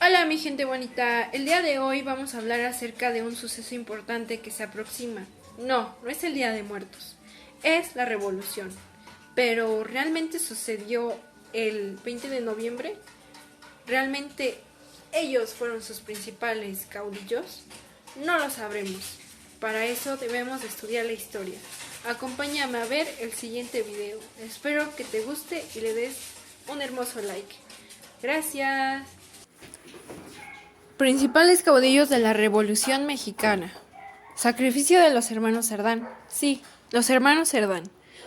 Hola mi gente bonita, el día de hoy vamos a hablar acerca de un suceso importante que se aproxima. No es el Día de Muertos, es la revolución. Pero ¿realmente sucedió el 20 de noviembre? ¿Realmente ellos fueron sus principales caudillos? No lo sabremos. Para eso debemos estudiar la historia. Acompáñame a ver el siguiente video. Espero que te guste y le des un hermoso like. Gracias. Principales caudillos de la Revolución Mexicana. Sacrificio de los hermanos Cerdán. Sí, los hermanos Cerdán.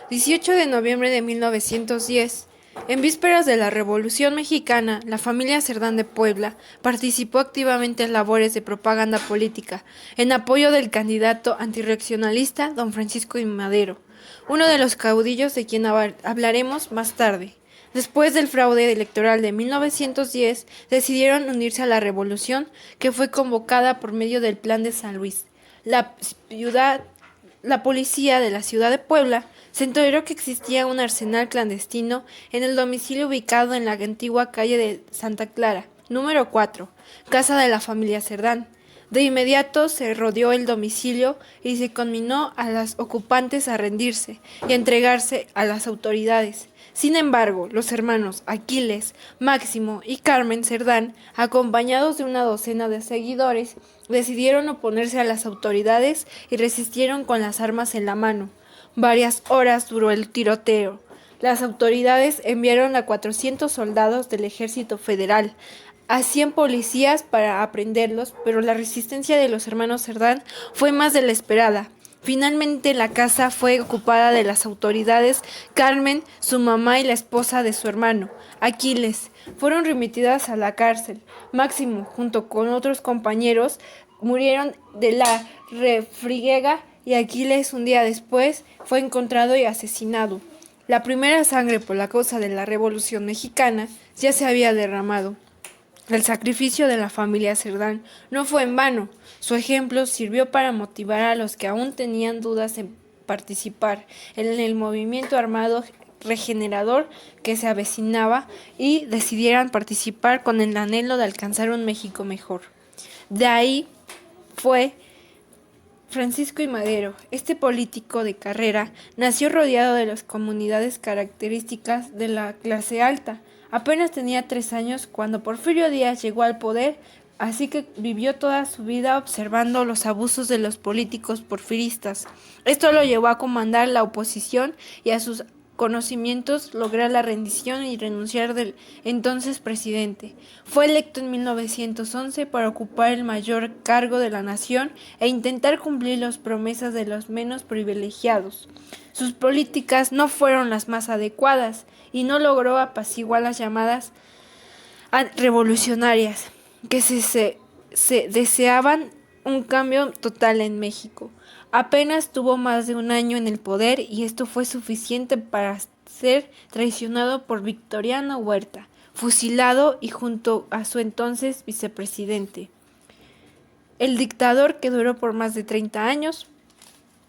18 de noviembre de 1910. En vísperas de la Revolución Mexicana, la familia Cerdán de Puebla participó activamente en labores de propaganda política en apoyo del candidato antirreaccionalista don Francisco I. Madero, uno de los caudillos de quien hablaremos más tarde. Después del fraude electoral de 1910, decidieron unirse a la revolución que fue convocada por medio del Plan de San Luis. La policía de la ciudad de Puebla se enteró que existía un arsenal clandestino en el domicilio ubicado en la antigua calle de Santa Clara, número 4, casa de la familia Cerdán. De inmediato se rodeó el domicilio y se conminó a los ocupantes a rendirse y a entregarse a las autoridades. Sin embargo, los hermanos Aquiles, Máximo y Carmen Cerdán, acompañados de una docena de seguidores, decidieron oponerse a las autoridades y resistieron con las armas en la mano. Varias horas duró el tiroteo. Las autoridades enviaron a 400 soldados del ejército federal, a 100 policías para aprenderlos, pero la resistencia de los hermanos Cerdán fue más de la esperada. Finalmente la casa fue ocupada de las autoridades. Carmen, su mamá y la esposa de su hermano, Aquiles, fueron remitidas a la cárcel. Máximo, junto con otros compañeros, murieron de la refriega y Aquiles, un día después, fue encontrado y asesinado. La primera sangre por la causa de la Revolución Mexicana ya se había derramado. El sacrificio de la familia Cerdán no fue en vano. Su ejemplo sirvió para motivar a los que aún tenían dudas en participar en el movimiento armado regenerador que se avecinaba y decidieran participar con el anhelo de alcanzar un México mejor. De ahí fue Francisco I. Madero. Este político de carrera nació rodeado de las comunidades características de la clase alta. Apenas tenía 3 años cuando Porfirio Díaz llegó al poder, así que vivió toda su vida observando los abusos de los políticos porfiristas. Esto lo llevó a comandar la oposición y a sus conocimientos lograr la rendición y renunciar del entonces presidente. Fue electo en 1911 para ocupar el mayor cargo de la nación e intentar cumplir las promesas de los menos privilegiados. Sus políticas no fueron las más adecuadas y no logró apaciguar las llamadas revolucionarias que se deseaban un cambio total en México. Apenas tuvo más de un año en el poder y esto fue suficiente para ser traicionado por Victoriano Huerta, fusilado y junto a su entonces vicepresidente. El dictador que duró por más de 30 años,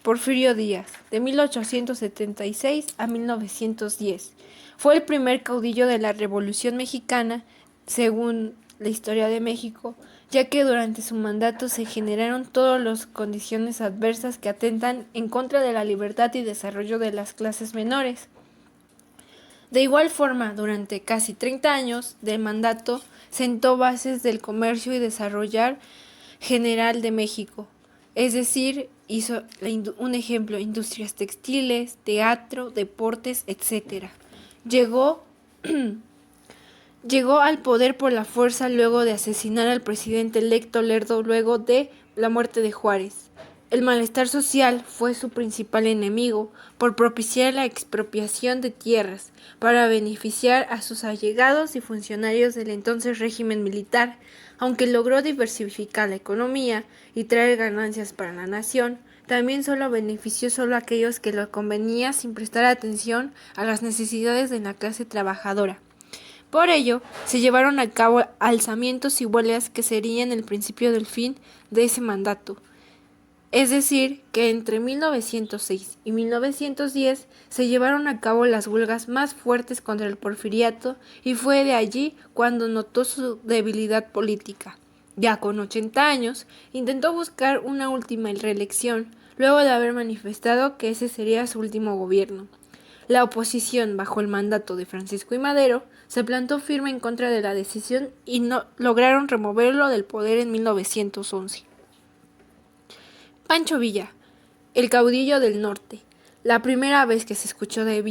Porfirio Díaz, de 1876 a 1910. Fue el primer caudillo de la Revolución Mexicana, según la historia de México, ya que durante su mandato se generaron todas las condiciones adversas que atentan en contra de la libertad y desarrollo de las clases menores. De igual forma, durante casi 30 años de mandato, sentó bases del comercio y desarrollo general de México, es decir, hizo un ejemplo, industrias textiles, teatro, deportes, etc. Llegó al poder por la fuerza luego de asesinar al presidente electo Lerdo luego de la muerte de Juárez. El malestar social fue su principal enemigo por propiciar la expropiación de tierras para beneficiar a sus allegados y funcionarios del entonces régimen militar. Aunque logró diversificar la economía y traer ganancias para la nación, también solo benefició a aquellos que lo convenía sin prestar atención a las necesidades de la clase trabajadora. Por ello, se llevaron a cabo alzamientos y huelgas que serían el principio del fin de ese mandato. Es decir, que entre 1906 y 1910 se llevaron a cabo las huelgas más fuertes contra el porfiriato y fue de allí cuando notó su debilidad política. Ya con 80 años, intentó buscar una última reelección, luego de haber manifestado que ese sería su último gobierno. La oposición, bajo el mandato de Francisco I. Madero, se plantó firme en contra de la decisión y no lograron removerlo del poder en 1911. Pancho Villa, el caudillo del norte. La primera vez que se escuchó de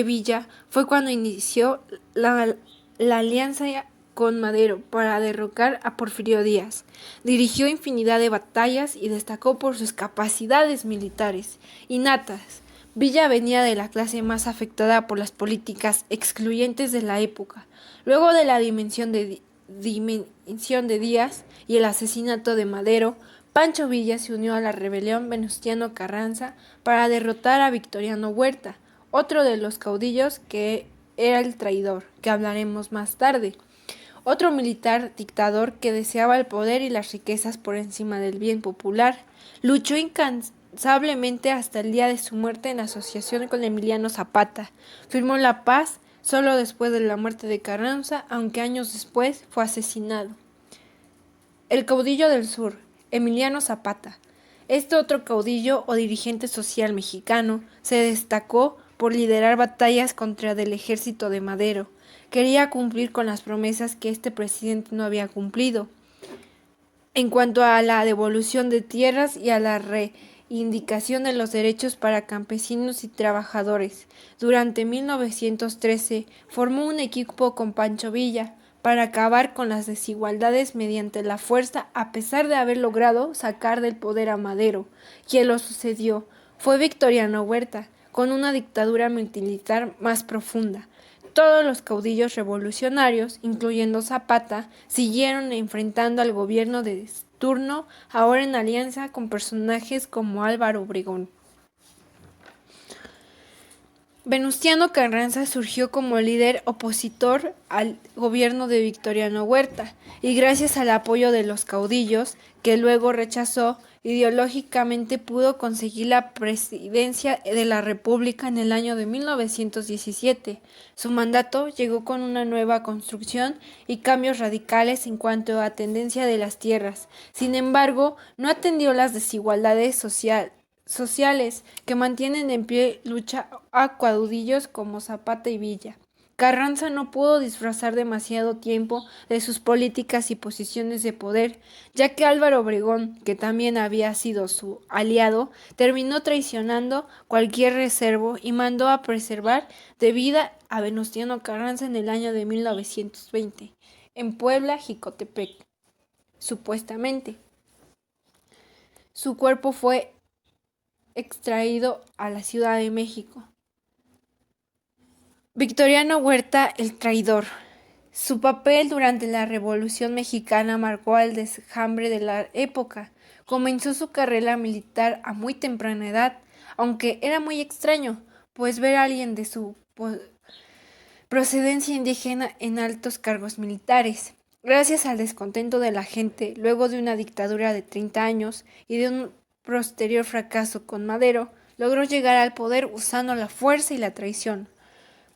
Villa fue cuando inició la alianza con Madero para derrocar a Porfirio Díaz. Dirigió infinidad de batallas y destacó por sus capacidades militares innatas. Villa venía de la clase más afectada por las políticas excluyentes de la época. Luego de la dimensión de Díaz y el asesinato de Madero, Pancho Villa se unió a la rebelión Venustiano Carranza para derrotar a Victoriano Huerta, otro de los caudillos que era el traidor, que hablaremos más tarde. Otro militar dictador que deseaba el poder y las riquezas por encima del bien popular. Luchó incansablemente hasta el día de su muerte en asociación con Emiliano Zapata. Firmó la paz solo después de la muerte de Carranza, aunque años después fue asesinado. El caudillo del sur, Emiliano Zapata. Este otro caudillo o dirigente social mexicano se destacó por liderar batallas contra el ejército de Madero. Quería cumplir con las promesas que este presidente no había cumplido en cuanto a la devolución de tierras y a la reivindicación de los derechos para campesinos y trabajadores. Durante 1913 formó un equipo con Pancho Villa para acabar con las desigualdades mediante la fuerza, a pesar de haber logrado sacar del poder a Madero. Quien lo sucedió fue Victoriano Huerta, con una dictadura militar más profunda. Todos los caudillos revolucionarios, incluyendo Zapata, siguieron enfrentando al gobierno de turno, ahora en alianza con personajes como Álvaro Obregón. Venustiano Carranza surgió como líder opositor al gobierno de Victoriano Huerta y gracias al apoyo de los caudillos, que luego rechazó, ideológicamente pudo conseguir la presidencia de la República en el año de 1917. Su mandato llegó con una nueva construcción y cambios radicales en cuanto a tendencia de las tierras. Sin embargo, no atendió las desigualdades sociales que mantienen en pie lucha a caudillos como Zapata y Villa. Carranza no pudo disfrazar demasiado tiempo de sus políticas y posiciones de poder, ya que Álvaro Obregón, que también había sido su aliado, terminó traicionando cualquier reservo y mandó a preservar de vida a Venustiano Carranza en el año de 1920, en Puebla, Jicotepec, supuestamente. Su cuerpo fue extraído a la Ciudad de México. Victoriano Huerta, el traidor. Su papel durante la Revolución Mexicana marcó el desjambre de la época. Comenzó su carrera militar a muy temprana edad, aunque era muy extraño, pues ver a alguien de su procedencia indígena en altos cargos militares. Gracias al descontento de la gente, luego de una dictadura de 30 años y de un posterior fracaso con Madero, logró llegar al poder usando la fuerza y la traición.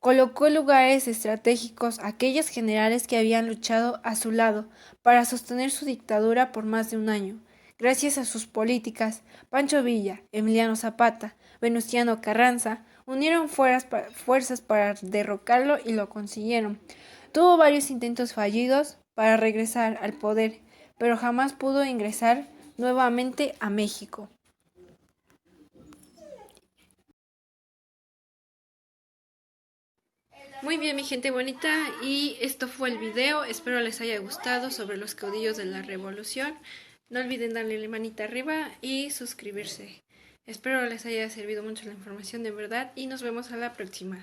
Colocó en lugares estratégicos a aquellos generales que habían luchado a su lado para sostener su dictadura por más de un año. Gracias a sus políticas, Pancho Villa, Emiliano Zapata, Venustiano Carranza unieron fuerzas para derrocarlo y lo consiguieron. Tuvo varios intentos fallidos para regresar al poder, pero jamás pudo ingresar nuevamente a México. Muy bien, mi gente bonita, y esto fue el video. Espero les haya gustado sobre los caudillos de la revolución. No olviden darle la manita arriba y suscribirse. Espero les haya servido mucho la información de verdad y nos vemos a la próxima.